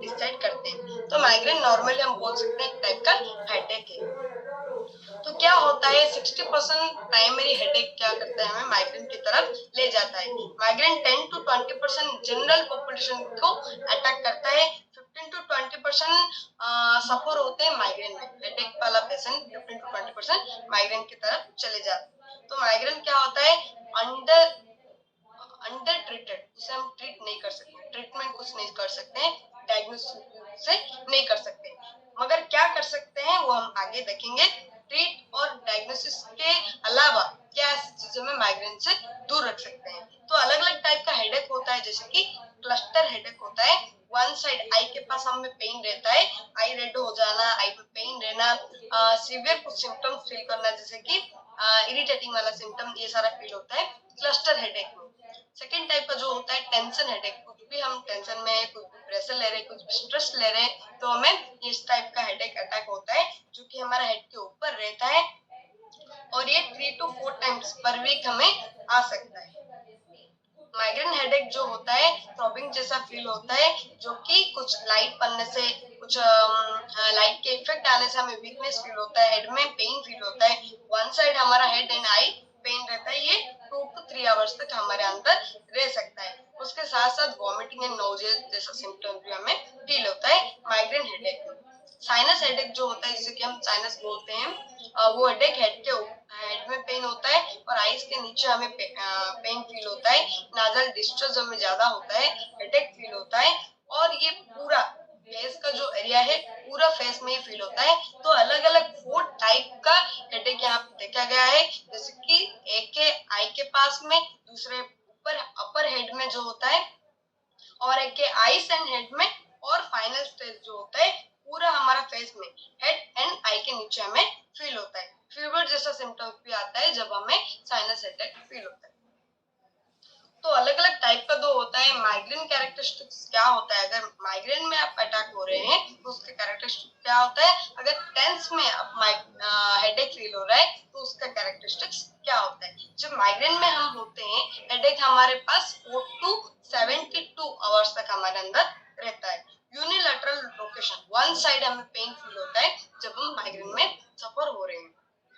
Decide करते हैं। तो माइग्रेन नॉर्मली हम बोल सकते हैं एक टाइप का हेडेक है। तो क्या होता है 60% प्राइमरी हेडेक क्या करता है हमें माइग्रेन की तरफ ले जाता है। माइग्रेन 10 to 20% जनरल पॉपुलेशन को अटैक करता है। 15 to 20% सफर होते हैं माइग्रेन में। हेडेक वाला पेशेंट 15 to 20% माइग्रेन की तरफ चले जाते हैं। तो माइग्रेन क्या होता है अंडर ट्रीटेड, उसे हम ट्रीट नहीं कर सकते, ट्रीटमेंट कुछ नहीं कर सकते, डायग्नोसिस से नहीं कर सकते, मगर क्या कर सकते हैं वो हम आगे देखेंगे। ट्रीट और डायग्नोसिस के अलावा क्या ऐसी चीजों में माइग्रेन से दूर रख सकते हैं। तो अलग अलग टाइप का हेडेक होता है, जैसे कि क्लस्टर हेडेक होता है। वन साइड आई के पास हमें पेन रहता है, आई रेड हो जाना, आई में पेन रहना, सीवियर कुछ सिम्टम्स फील करना, जैसे कि इरिटेटिंग वाला सिम्टम, ये सारा फील होता है क्लस्टर हेडेक में। सेकेंड टाइप का जो होता है टेंशन हेडेक, कुछ भी हम टेंशन में, कुछ भी प्रेशर ले रहे हैं, कुछ भी स्ट्रेस ले रहे हैं, तो हमें इस टाइप का हेडेक अटैक होता है, जो कि हमारा हेड के ऊपर रहता है और ये 3 to 4 टाइम्स पर वीक हमें आ सकता है। माइग्रेन हेडेक जो होता है थ्रॉबिंग जैसा फील होता है, जो कि कुछ लाइट पड़ने से, कुछ लाइट के इफेक्ट आने से हमें वीकनेस फील होता है, हेड में पेन फील होता है। वन साइड हमारा हेड एंड आई पेन रहता है, ये 2 to 3 आवर्स तक हमारे अंदर रह सकता है। उसके साथ साथ वॉमिटिंग एंड नोजिया जैसा सिम्टम भी हमें फील होता है माइग्रेन हेडेक में। साइनस हेडेक जो होता है, जिसे कि हम साइनस बोलते हैं, वो हेडेक हेड में पेन होता है और आईज के नीचे हमें पेन फील होता है, नाजल डिस्चार्ज हमें ज्यादा होता है, हेडेक फील होता है, और ये पूरा फेस का जो एरिया है पूरा फेस में ही फील होता है। तो अलग अलग 4 टाइप का हेडेक यहाँ पे देखा गया है, जैसे कि एक है आई के पास में, दूसरे ऊपर अपर हेड में जो होता है, और एक है आईज एंड हेड में, और फाइनल स्टेज जो होता है पूरा हमारा फेस में हेड एंड आई के नीचे हमें फील होता है। फीवर जैसा सिम्टम भी आता है जब हमें साइनस हेडेक फील होता है। तो अलग अलग टाइप का जो होता है माइग्रेन कैरेक्टरिस्टिक्स क्या होता है, अगर माइग्रेन में आप अटैक हो रहे हैं तो उसके कैरेक्टरिस्टिक क्या होता है, अगर टेंस में आप हेडेक फील हो रहा है तो उसका कैरेक्टरिस्टिक्स क्या होता है। जब माइग्रेन में हम होते हैं हेडेक हमारे पास 4 to 72 आवर्स तक हमारे अंदर रहता है। यूनिलैटरल लोकेशन, वन साइड हमें पेन फील होता है जब हम माइग्रेन में सफर हो रहे हैं।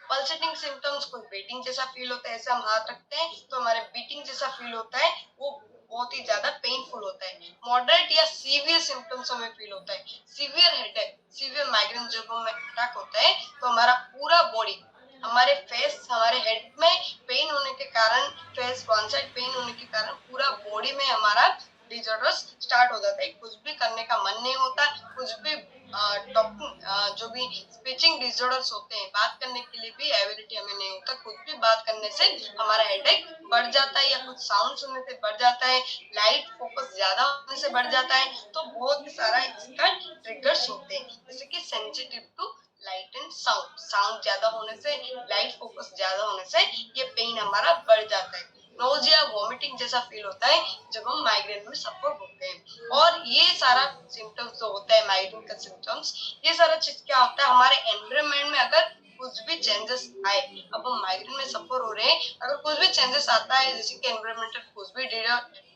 पल्सेटिंग सिम्टम्स, कोई बीटिंग जैसा फील होता है, ऐसे हम हाथ रखते हैं तो हमारे बीटिंग जैसा फील होता है, वो बहुत ही ज्यादा पेनफुल होता है। मॉडरेट या सीवियर सिम्टम्स हमें फील होता है। सीवियर हेडेक, सीवियर माइग्रेन जब हमें अटैक होता है तो हमारा पूरा बॉडी, हमारे फेस, हमारे हेड में पेन होने के कारण, फेस वन साइड पेन होने के कारण पूरा बॉडी में हमारा डिजॉर्डर्स स्टार्ट हो जाता है। कुछ भी करने का मन नहीं होता, कुछ भी जो भी स्पीचिंग डिसऑर्डर्स होते हैं, बात करने के लिए भी एबिलिटी हमें नहीं होता, कुछ भी बात करने से हमारा हेडेक बढ़ जाता है, या कुछ साउंड सुनने से बढ़ जाता है, लाइट फोकस ज्यादा होने से बढ़ जाता है। तो बहुत सारा इसका ट्रिगर्स होते हैं, जैसे कि sensitive to light and sound, sound ज्यादा होने से, लाइट फोकस ज्यादा होने से ये पेन हमारा बढ़ जाता है। नोजिया, वॉमिटिंग जैसा फील होता है जब हम माइग्रेन में सफर होते हैं। और ये सारा सिम्टम्स जो होता है माइग्रेन का सिम्टम्स, ये सारा चीज क्या होता है, हमारे एनवायरनमेंट में अगर कुछ भी चेंजेस आए, अब हम माइग्रेन में सफर हो रहे हैं, अगर कुछ भी चेंजेस आता है, जैसे कि एनवायरमेंटल कुछ भी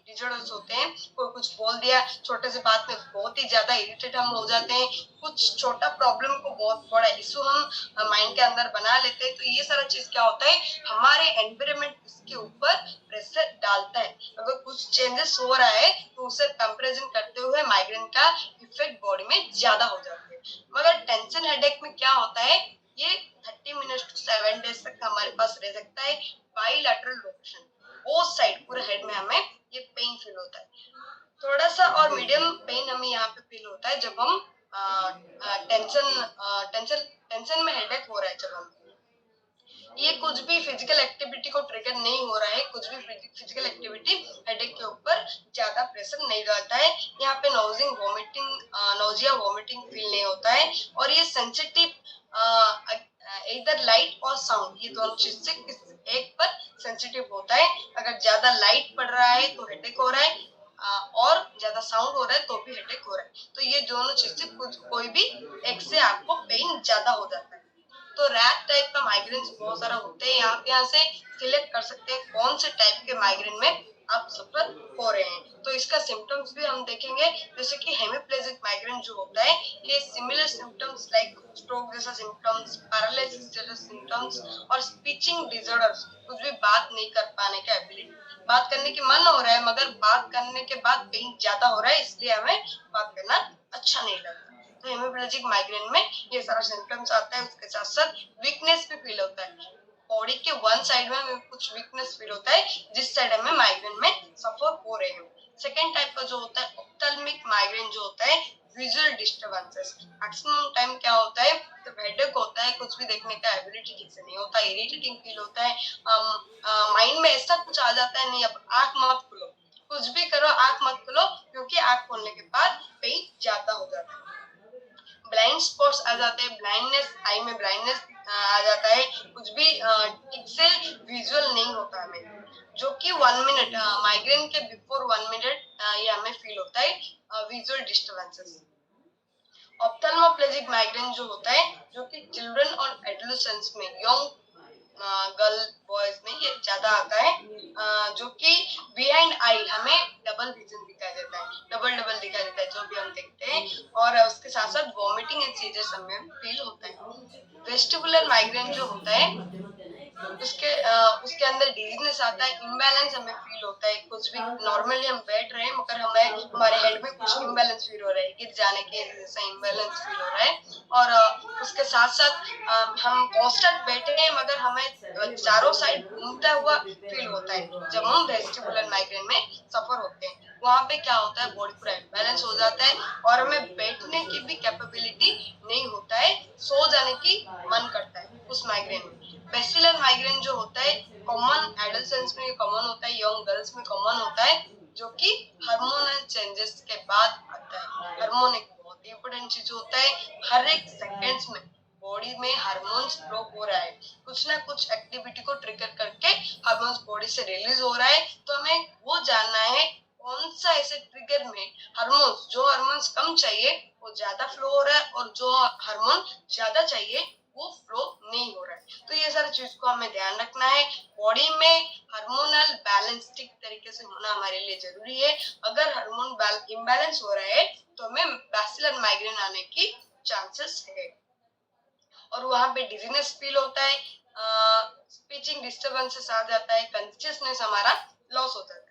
डिजॉर्डर्स होते हैं, कोई कुछ बोल दिया, छोटे से बात में बहुत ही ज्यादा इरिटेट हम हो जाते हैं, कुछ छोटा प्रॉब्लम को बहुत बड़ा इशू हम माइंड के अंदर बना लेते हैं, तो ये सारा चीज क्या होता है, हमारे एनवायरनमेंट इसके ऊपर प्रेशर डालता है। अगर कुछ चेंजेस हो रहा है तो उसे कंपैरिजन करते हुए माइग्रेन का इफेक्ट बॉडी में ज्यादा हो जाता है। मगर टेंशन हेडेक में क्या होता है, ये 30 मिनट to 7 डेज तक हमारे पास रह सकता है। बाइलैटरल लोकेशन, बोथ साइड पूरे हेड में हमें ये पेन फील होता है। थोड़ा सा और मीडियम पेन हमें यहाँ पे फील होता है जब हम टेंशन में हेडेक हो रहा है, जब हम ये कुछ भी फिजिकल एक्टिविटी को ट्रिगर नहीं हो रहा है, कुछ भी फिजिकल एक्टिविटी हेडेक के ऊपर ज्यादा प्रेशर नहीं रहता है। यहाँ पे नोजिया वॉमिटिंग फील नहीं होता है, और ये सेंसिटिव इधर लाइट और साउंड, ये दोनों चीज से एक पर सेंसिटिव होता है। अगर ज्यादा लाइट पड़ रहा है तो हेडेक हो रहा है, और ज्यादा साउंड हो रहा है तो भी हेडेक हो रहा है। तो ये दोनों चीज से कोई भी एक से आपको पेन ज्यादा हो जाता है। तो रैट टाइप का माइग्रेन बहुत सारा होते हैं, आप यहाँ से सिलेक्ट कर सकते हैं कौन से टाइप के माइग्रेन में आप सफर हो रहे हैं। तो इसका सिम्टम्स भी हम देखेंगे, जैसे कि हेमिप्लेजिया हेमिप्लेजिक माइग्रेन जो होता है ये सिमिलर सिम्टम्स लाइक स्ट्रोक जैसा सिम्टम्स, पैरालिसिस जैसा सिम्टम्स और स्पीचिंग डिसऑर्डर्स, कुछ भी बात नहीं कर पाने का एबिलिटी, बात करने की मन हो रहा है मगर बात करने के बाद पेन ज्यादा हो रहा है इसलिए हमें बात करना अच्छा नहीं लगता। तो हेमिप्लेजिक माइग्रेन में ये सारा सिम्टम्स आता है, उसके साथ साथ वीकनेस भी फील होता है। बॉडी के वन साइड में हमें कुछ वीकनेस फील होता है जिस साइड हमें माइग्रेन में सफर हो रहे हो। सेकेंड टाइप का जो होता है ऑप्थेल्मिक माइग्रेन जो होता है विजुअल डिस्टर्बेंसेस। मैक्सिमम टाइम क्या होता है तो हेडेक होता है, कुछ भी देखने का एबिलिटी ठीक से नहीं होता, इरिटेटिंग फील होता है, माइंड में ऐसा कुछ आ जाता है नहीं अब आंख मत खोलो, कुछ भी करो आंख मत खोलो क्योंकि आंख खोलने के बाद पेन ज्यादा हो जाता है। ब्लाइंड स्पॉट्स आ जाते हैं, ब्लाइंडनेस, आई में ब्लाइंडनेस आ जाता है, कुछ भी ठीक से विजुअल नहीं होता हमें, जो कि 1 मिनट माइग्रेन के बिफोर 1 मिनट ये हमें फील होता है विजुअल डिस्टर्बेंसेस। ऑप्थेल्मोप्लेजिक माइग्रेन जो होता है जो कि चिल्ड्रन और एडोलेसेंट्स में, यंग गर्ल बॉयज में ये ज्यादा आता है, जो कि बिहाइंड आई हमें डबल विजन दिखाई देता है, डबल डबल दिखाई देता है जो भी हम देखते हैं, और उसके साथ साथ वॉमिटिंग एंड सीजर्स हमें फील होता है। वेस्टिबुलर माइग्रेन जो होता है उसके अंदर डिजीनेस आता है, इम्बैलेंस हमें फील होता है, कुछ भी नॉर्मली हम बैठ रहे हैं मगर हमें हमारे हेड में कुछ इम्बैलेंस फील हो रहा है, गिर जाने के जैसा इम्बैलेंस फील हो रहा है, और उसके साथ साथ हम कांस्टेंट बैठे हैं मगर हमें चारों साइड घूमता हुआ फील होता है जब हम वेस्टिबुलर माइग्रेन में सफर होते हैं। वहां पे क्या होता है बॉडी पूरा इम्बैलेंस हो जाता है और हमें बैठने की भी कैपेबिलिटी नहीं होता है, सो जाने की मन करता है उस माइग्रेन में। बेसिलर माइग्रेन जो होता है कॉमन एडल्ट में कॉमन होता है, यंग गर्ल्स में कॉमन होता है, जो कि हार्मोनल चेंजेस के बाद आता है। हार्मोन एक बहुत ही इंपॉर्टेंट चीज होता है, हर एक सेकेंड्स में बॉडी में हार्मोन्स फ्लो हो रहा है, कुछ ना कुछ एक्टिविटी को ट्रिगर करके हार्मोन्स बॉडी से रिलीज हो रहा है, तो हमें वो जानना है कौन सा ऐसे ट्रिगर में हार्मोन्स, जो हार्मोन्स कम चाहिए वो ज्यादा फ्लो हो रहा है और जो हार्मोन ज्यादा चाहिए वो फ्लो नहीं हो रहा है। तो ये सारी चीज को हमें ध्यान रखना है, बॉडी में हार्मोनल बैलेंस ठीक तरीके से होना हमारे लिए जरूरी है। अगर हार्मोन इम्बैलेंस हो रहा है तो हमें बैसिलर माइग्रेन आने की चांसेस है, और वहां पे डिजीनेस फील होता है, स्पीचिंग डिस्टर्बेंसेस आ जाता है, कॉन्शियसनेस हमारा लॉस हो जाता है।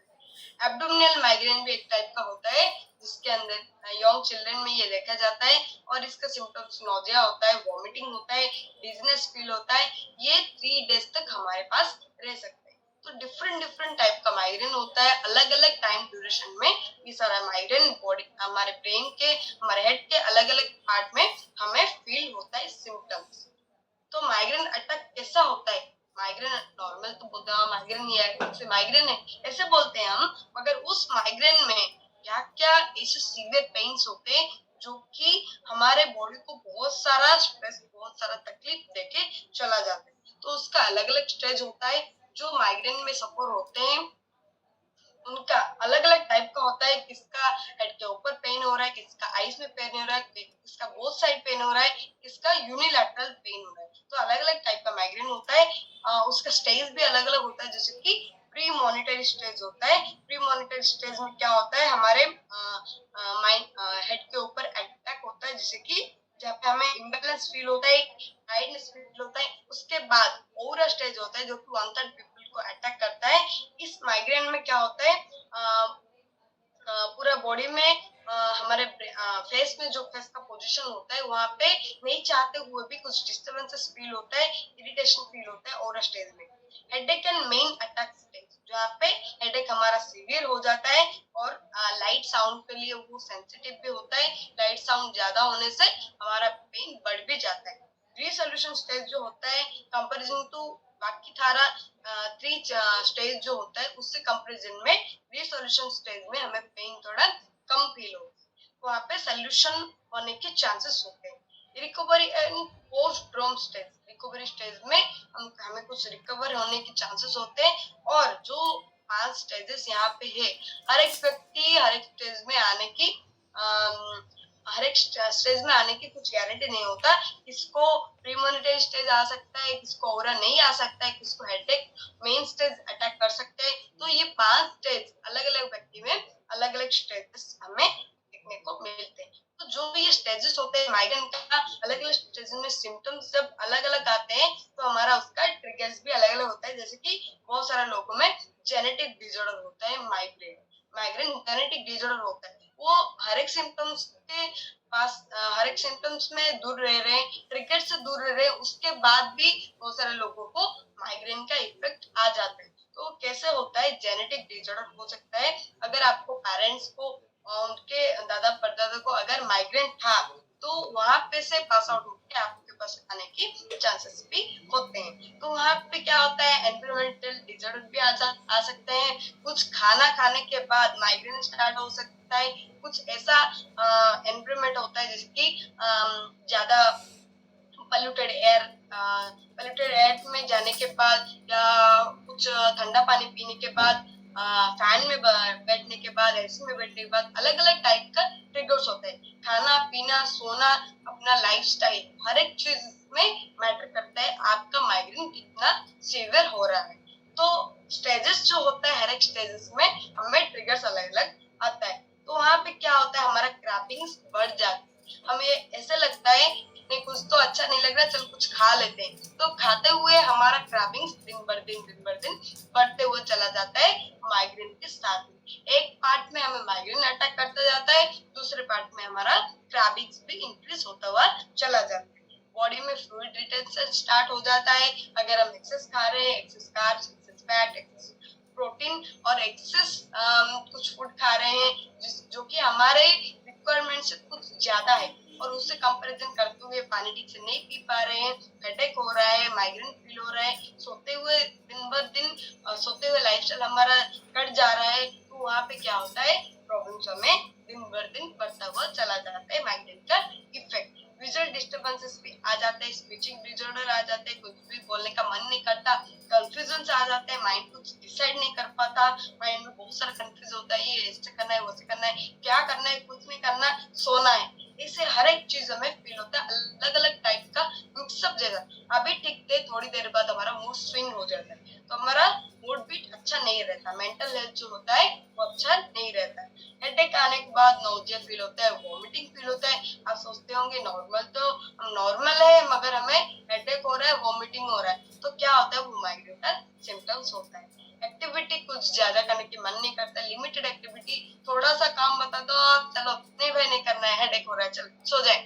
एब्डोमिनल माइग्रेन भी एक टाइप का होता है जिसके अंदर यंग चिल्ड्रन में ये देखा जाता है, और इसका सिम्टम्स नोजिया होता है, वॉमिटिंग होता है, डिजीनेस फील होता है, ये 3 डेज तक हमारे पास रह सकते हैं। तो डिफरेंट डिफरेंट टाइप का माइग्रेन होता है, अलग अलग टाइम ड्यूरेशन में ये सारा माइग्रेन बॉडी हमारे ब्रेन के, हमारे हेड के अलग अलग पार्ट में हमें फील होता है सिम्टम्स। तो माइग्रेन अटैक कैसा होता है, माइग्रेन नॉर्मल तो बोलते हैं माइग्रेन ये है, माइग्रेन है ऐसे बोलते हैं हम, मगर उस माइग्रेन में क्या क्या ऐसे सीवियर पेन्स होते हैं जो कि हमारे बॉडी को बहुत सारा स्ट्रेस, बहुत सारा तकलीफ देके चला जाता है। तो उसका अलग अलग स्टेज होता है, जो माइग्रेन में सफर होते हैं उनका अलग अलग टाइप का होता है, किसका हेड के ऊपर पेन हो रहा है, किसका आईज में पेन हो रहा है, किसका बोथ साइड पेन हो रहा है, किसका यूनिलैटरल पेन हो रहा है। तो अलग अलग टाइप का माइग्रेन होता है, उसका स्टेज भी अलग अलग होता है, जैसे कि प्री मॉनिटरी स्टेज होता है। प्री मॉनिटरी स्टेज में क्या होता है, हमारे माइंड हेड के ऊपर अटैक होता है, जैसे कि जहाँ पे हमें इम्बैलेंस फील होता है, टायर्डनेस फील होता है, उसके बाद ओवरऑल स्टेज होता है जो कि 1/3 पीपल को अटैक करता है। इस माइग्रेन में क्या होता है, पूरा बॉडी में हमारे फेस में जो फेस का पोजीशन होता है वहां पे नहीं चाहते हुए भी कुछ डिस्टर्बेंसेस फील होता है, इरिटेशन फील होता है ओवरऑल स्टेज में। Headache and main attack stage जहाँ पे हेडेक हमारा सीवियर हो जाता है, और लाइट साउंड के लिए वो सेंसिटिव भी होता है, लाइट साउंड ज्यादा होने से हमारा पेन बढ़ भी जाता है। रिसोल्यूशन स्टेज जो होता है कंपैरिजन टू बाकी थारा 3 स्टेज जो होता है उससे कंपैरिजन में रिसोल्यूशन स्टेज में हमें पेन थोड़ा कम फील होता है, वहाँ पे सोल्यूशन होने के चांसेस होते हैं। Recovery and postdrome stage, recovery stage में हमें कुछ रिकवर होने के चांसेस होते हैं, और जो 5 स्टेजेस यहाँ पे है, हर एक व्यक्ति हर एक स्टेज में आने की हर एक स्टेज में आने की कुछ गारंटी नहीं होता, किसको प्रीमोनिटरी स्टेज आ सकता है, किसको ओरा नहीं आ सकता है, किसको हेडेक मेन स्टेज अटैक कर सकते हैं। तो ये 5 स्टेज अलग अलग व्यक्ति में अलग अलग स्टेजेस हमें देखने को मिलते हैं। तो जो भी ये स्टेजेस होते हैं माइग्रेन का, अलग अलग स्टेजेस में सिम्टम्स जब अलग अलग आते हैं तो हमारा उसका ट्रिगर्स भी अलग अलग होता है। जैसे कि बहुत सारे लोगों में जेनेटिक डिसऑर्डर होता है, माइग्रेन माइग्रेन जेनेटिक डिसऑर्डर होता है। वो हर एक सिम्टम्स के पास हर एक सिम्टम्स में दूर रह रहे हैं, ट्रिगर से दूर रह रहे हैं, उसके बाद भी बहुत सारे लोगों को माइग्रेन का इफेक्ट आ जाता है। तो कैसे होता है, जेनेटिक डिसऑर्डर हो सकता है। अगर आपको पेरेंट्स को उनके दादा परदादा को अगर माइग्रेन था तो वहां पे से पास आउट होकर आपके पास आने की चांसेस भी होते हैं। तो वहां पे क्या होता है, एनवायरमेंटल डिसऑर्डर भी आ सकते हैं। कुछ खाना खाने के बाद माइग्रेन स्टार्ट हो सकता है। कुछ ऐसा एनवायरमेंट होता है जैसे कि ज्यादा पोल्यूटेड एयर पोल्यूटेड एयर में जाने के बाद या कुछ ठंडा पानी पीने के बाद, फैन में बैठने के बाद, एसी में बैठने के बाद अलग अलग टाइप का ट्रिगर्स होते हैं। खाना पीना सोना अपना लाइफस्टाइल हर एक चीज में मैटर करता है आपका माइग्रेन कितना सीवियर हो रहा है। तो स्टेजेस जो होता है हर एक स्टेजेस में हमें ट्रिगर्स अलग अलग आता है। तो वहां पे क्या होता है, हमारा क्रैपिंग्स बढ़ जाती है। हमें ऐसे लगता है नहीं कुछ तो अच्छा नहीं लग रहा, चल कुछ खा लेते हैं। तो खाते हुए हमारा क्रैविंग्स दिन भर दिन बढ़ते हुए चला जाता है माइग्रेन के साथ में। एक पार्ट में हमें माइग्रेन अटैक करता जाता है, दूसरे पार्ट में हमारा क्रैविंग्स भी इंक्रीज होता हुआ चला जाता है। बॉडी में फ्लूइड रिटेंशन स्टार्ट हो जाता है। अगर हम एक्सेस खा रहे हैं, excess carbs, excess fat, excess protein और एक्सेस कुछ फूड खा रहे हैं जो कि हमारे रिक्वायरमेंट से कुछ ज्यादा है और उससे कंपैरिजन करते हुए पानी ठीक से नहीं पी पा रहे हैं, हेडेक हो रहा है, माइग्रेन फील हो रहा है, सोते हुए दिन भर दिन सोते हुए लाइफस्टाइल हमारा कट जा रहा है। तो वहां पे क्या होता है, प्रॉब्लम्स हमें दिन भर दिन बढ़ता हुआ चला जाता है माइग्रेन का इफेक्ट। विजुअल डिस्टर्बेंसेस भी आ जाते हैं, स्पीचिंग डिसऑर्डर आ जाते हैं, कुछ भी बोलने का मन नहीं करता, कंफ्यूजन आ जाते हैं, माइंड कुछ डिसाइड नहीं कर पाता, माइंड में बहुत सारा कंफ्यूज होता है, ये ऐसे करना है वैसे करना है, क्या करना है कुछ नहीं करना, सोना है। इसे हर एक चीज हमें फील होता है, अलग अलग टाइप का मिक्सअप जैसा। अभी ठीक थे, थोड़ी देर बाद हमारा मूड स्विंग हो जाता है, तो हमारा मूड भी अच्छा नहीं रहता, मेंटल हेल्थ जो होता है वो अच्छा नहीं रहता है। हेडेक आने के बाद नोजिया फील होता है, वॉमिटिंग फील होता है। आप सोचते होंगे नॉर्मल तो नॉर्मल है मगर हमें हेडेक हो रहा है, वॉमिटिंग हो रहा है, तो क्या होता है, वो माइग्रेन का सिम्टम्स होता है। एक्टिविटी कुछ ज्यादा करने की मन नहीं करता, लिमिटेड एक्टिविटी, थोड़ा सा काम बता दो आप, चलो नहीं भाई नहीं करना है, हेडेक हो रहा है, चल सो जाए,